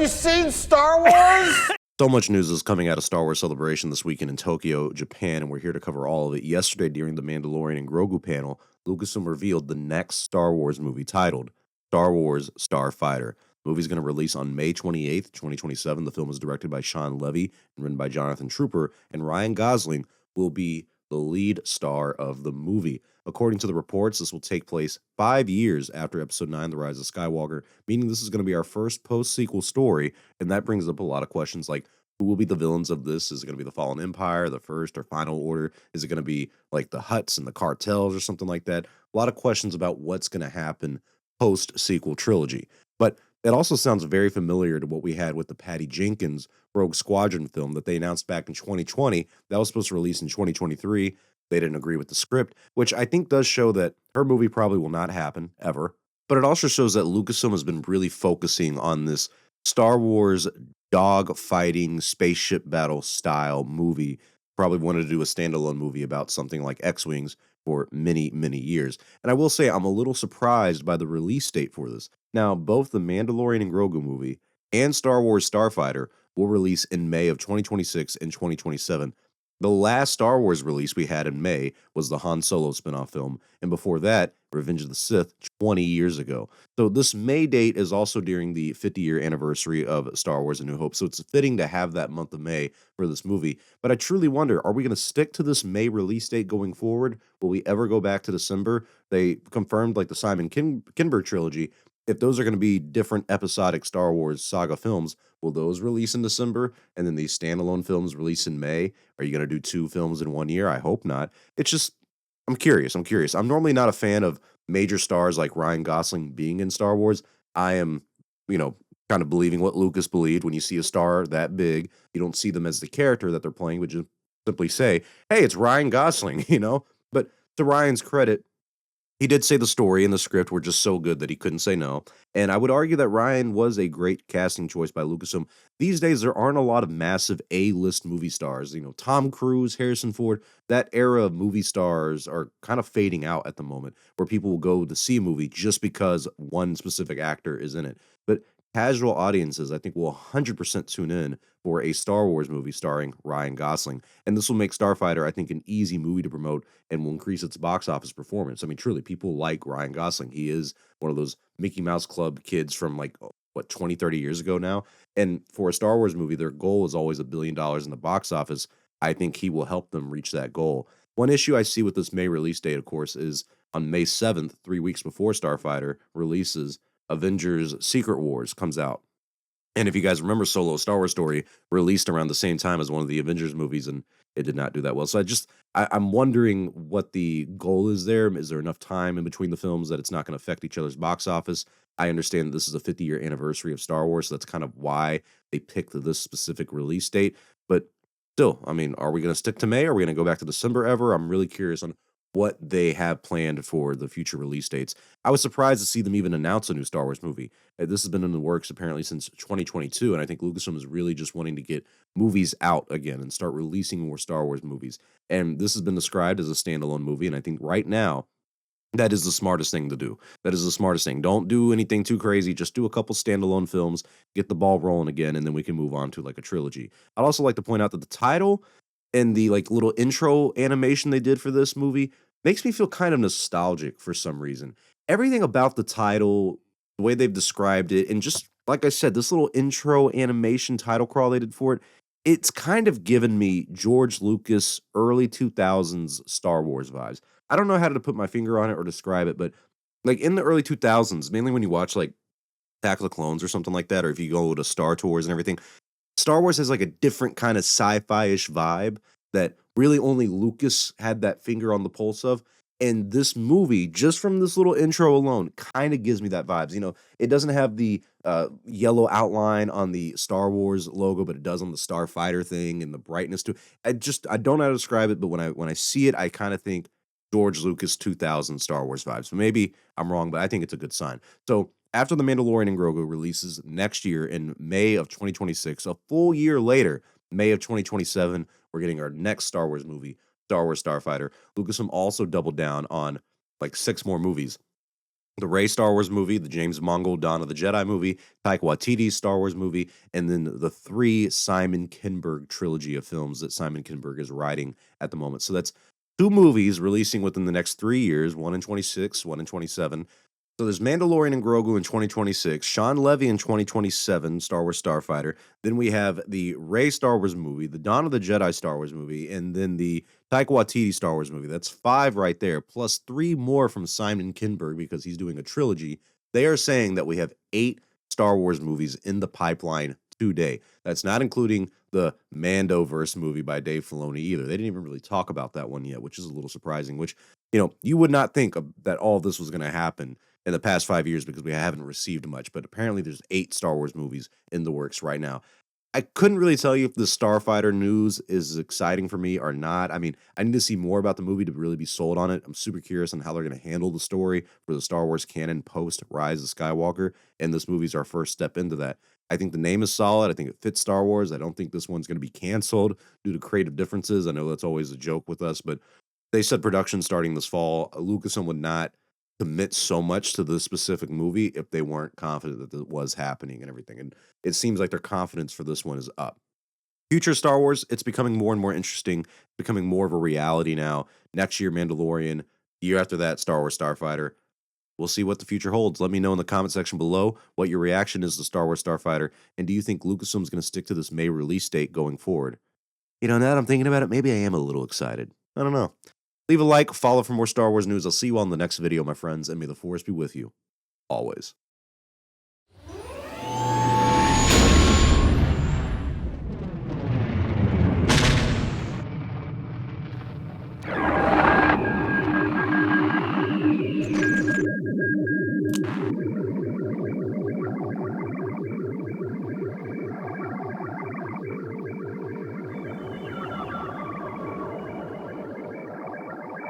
you seen Star Wars? So much news is coming out of Star Wars Celebration this weekend in Tokyo, Japan, and we're here to cover all of it. Yesterday, during the Mandalorian and Grogu panel, Lucasfilm revealed the next Star Wars movie titled Star Wars Starfighter. The movie's going to release on May 28th, 2027. The film is directed by Sean Levy and written by Jonathan Trooper, and Ryan Gosling will be the lead star of the movie. According to the reports, this will take place 5 years after Episode 9, The Rise of Skywalker, meaning this is going to be our first post-sequel story, and that brings up a lot of questions like, who will be the villains of this? Is it going to be the Fallen Empire, the First or Final Order? Is it going to be like the Hutts and the cartels or something like that? A lot of questions about what's going to happen post-sequel trilogy. But it also sounds very familiar to what we had with the Patty Jenkins Rogue Squadron film that they announced back in 2020. That was supposed to release in 2023. They didn't agree with the script, which I think does show that her movie probably will not happen ever. But it also shows that Lucasfilm has been really focusing on this Star Wars dog fighting spaceship battle style movie. Probably wanted to do a standalone movie about something like X-Wings for many, many years. And I will say I'm a little surprised by the release date for this. Now, both the Mandalorian and Grogu movie and Star Wars Starfighter will release in May of 2026 and 2027. The last Star Wars release we had in May was the Han Solo spinoff film, and before that, Revenge of the Sith 20 years ago. So this May date is also during the 50-year anniversary of Star Wars A New Hope, so it's fitting to have that month of May for this movie. But I truly wonder, are we going to stick to this May release date going forward? Will we ever go back to December? They confirmed like the Simon Kinberg trilogy. If those are going to be different episodic Star Wars saga films, will those release in December and then these standalone films release in May? Are you going to do 2 films in 1 year? I hope not. It's just, I'm curious. I'm normally not a fan of major stars like Ryan Gosling being in Star Wars. I am, kind of believing what Lucas believed. When you see a star that big, you don't see them as the character that they're playing, but just simply say, hey, it's Ryan Gosling, But to Ryan's credit, he did say the story and the script were just so good that he couldn't say no. And I would argue that Ryan was a great casting choice by Lucasfilm. These days, there aren't a lot of massive A-list movie stars. Tom Cruise, Harrison Ford, that era of movie stars are kind of fading out at the moment, where people will go to see a movie just because one specific actor is in it. But casual audiences, I think, will 100% tune in for a Star Wars movie starring Ryan Gosling. And this will make Starfighter, I think, an easy movie to promote and will increase its box office performance. I mean, truly, people like Ryan Gosling. He is one of those Mickey Mouse Club kids from 20, 30 years ago now. And for a Star Wars movie, their goal is always $1 billion in the box office. I think he will help them reach that goal. One issue I see with this May release date, of course, is on May 7th, 3 weeks before Starfighter releases, Avengers Secret Wars comes out. And if you guys remember, Solo: Star Wars Story released around the same time as one of the Avengers movies, and it did not do that well. So I'm wondering what the goal is there. Is there enough time in between the films that it's not going to affect each other's box office? I understand that this is a 50-year anniversary of Star Wars, so that's kind of why they picked this specific release date. But still, I mean, are we going to stick to May? Are we going to go back to December ever? I'm really curious on what they have planned for the future release dates. I was surprised to see them even announce a new Star Wars movie. This has been in the works apparently since 2022, and I think Lucasfilm is really just wanting to get movies out again and start releasing more Star Wars movies. And this has been described as a standalone movie, and I think right now that is the smartest thing to do. That is the smartest thing. Don't do anything too crazy. Just do a couple standalone films, get the ball rolling again, and then we can move on to like a trilogy. I'd also like to point out that the title and the little intro animation they did for this movie makes me feel kind of nostalgic for some reason. Everything about the title, the way they've described it, and just like I said, this little intro animation title crawl they did for it, it's kind of given me George Lucas early 2000s Star Wars vibes. I don't know how to put my finger on it or describe it, but in the early 2000s, mainly when you watch Attack of the Clones or something like that, or if you go to Star Tours and everything, Star Wars has a different kind of sci-fi-ish vibe that really only Lucas had that finger on the pulse of. And this movie, just from this little intro alone, kind of gives me that vibes. It doesn't have the yellow outline on the Star Wars logo, but it does on the Starfighter thing and the brightness too. I don't know how to describe it, but when I see it, I kind of think George Lucas 2000 Star Wars vibes. So maybe I'm wrong, but I think it's a good sign. So after The Mandalorian and Grogu releases next year in May of 2026, a full year later, May of 2027, we're getting our next Star Wars movie, Star Wars Starfighter. Lucasfilm also doubled down on 6 more movies. the Rey Star Wars movie, the James Mangold Dawn of the Jedi movie, Taika Waititi's Star Wars movie, and then the three Simon Kinberg trilogy of films that Simon Kinberg is writing at the moment. So that's two movies releasing within the next 3 years, one in 26, one in 27. So there's Mandalorian and Grogu in 2026, Sean Levy in 2027, Star Wars Starfighter. Then we have the Rey Star Wars movie, the Dawn of the Jedi Star Wars movie, and then the Taika Waititi Star Wars movie. That's five right there, plus three more from Simon Kinberg because he's doing a trilogy. They are saying that we have 8 Star Wars movies in the pipeline today. That's not including the Mandoverse movie by Dave Filoni either. They didn't even really talk about that one yet, which is a little surprising, which, you would not think that all this was going to happen in the past 5 years because we haven't received much. But apparently, there's 8 Star Wars movies in the works right now. I couldn't really tell you if the Starfighter news is exciting for me or not. I mean, I need to see more about the movie to really be sold on it. I'm super curious on how they're going to handle the story for the Star Wars canon post Rise of Skywalker, and this movie's our first step into that. I think the name is solid. I think it fits Star Wars. I don't think this one's going to be canceled due to creative differences. I know that's always a joke with us, but they said production starting this fall. Lucasfilm would not commit so much to this specific movie if they weren't confident that it was happening and everything. And it seems like their confidence for this one is up. Future Star Wars, it's becoming more and more interesting, becoming more of a reality now. Next year, Mandalorian. Year after that, Star Wars Starfighter. We'll see what the future holds. Let me know in the comment section below what your reaction is to Star Wars Starfighter, and do you think Lucasfilm is going to stick to this May release date going forward? Now that I'm thinking about it, maybe I am a little excited. I don't know. Leave a like, follow for more Star Wars news. I'll see you all in the next video, my friends, and may the Force be with you always.